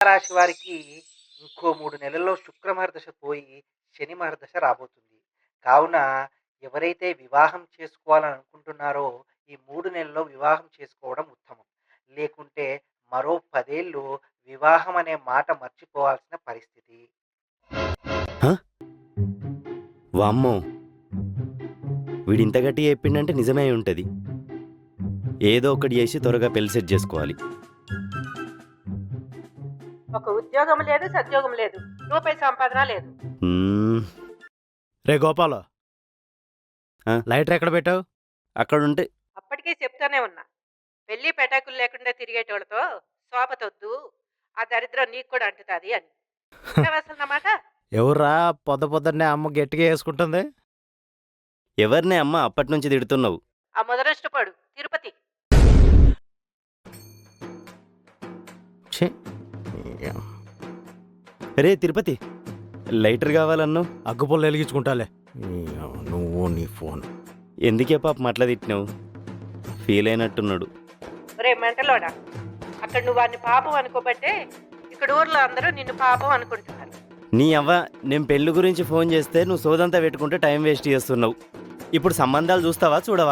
రాశి వారికి ఇంకో 3 నెలల్లో శుక్ర మహర్దశ పోయి శని మహర్దశ రాబోతుంది. కావున ఎవరైతే వివాహం చేసుకోవాలని అనుకుంటున్నారో ఈ 3 నెలల్లో వివాహం చేసుకోవడం ఉత్తమం. లేకుంటే మరో 10 ఏళ్ళు వివాహం అనే మాట మర్చిపోవాల్సిన పరిస్థితి. హ? వామ్మో! వీడింత గట్టిగా చెప్పిండంటే నిజమే అయి ఉంటది. ఏదో ఒకటి చేసి త్వరగా పెళ్లి సెట్ చేసుకోవాలి. ఒక ఉద్యోగం లేదు, సద్యోగం లేదు, రూపాయి సంపాదన లేదు. హ్మ్. రే గోపాల, ఆ? లైటర్ ఎక్కడ పెట్టావు? అక్కడుంటే అప్పటికే చెప్తానే ఉన్నా, పెళ్లి పెటాకులు లేకుండా తిరిగేటోళ్ళతో శోభతొద్దు, ఆ దరిద్రం నీకు కూడా అంటుతుంది అని. అసలు మాట ఎవర్రా పొద్దున్నే అమ్మ గట్టిగా వేసుకుంటుంది? ఎవరినే అమ్మ అప్పటినుంచి తిడుతున్నావు? ఆ మొదలష్టపడు తిరుపతి. ఛీ! రే తిరుపతి, లైటర్ కావాలన్నావు? అగ్గుపుల్ల వెలిగించుకుంటాలే. నువ్వు నీ ఫోన్. ఎందుకే పాప అట్లా తిట్టినావు? ఫీల్ అయినట్టున్నాడు. ఒరే మెంటలోడా, అక్కడ నువ్వు వాడిని పాపం అనుకోబట్టే ఇక్కడ ఊర్లో అందరూ నిన్ను పాపం అనుకుంటున్నారు. నీ అవ్వ, నేను పెళ్లి గురించి ఫోన్ చేస్తే నువ్వు సోదంతా పెట్టుకుంటే టైం వేస్ట్ చేస్తున్నావు. ఇప్పుడు సంబంధాలు చూస్తావా చూడవా?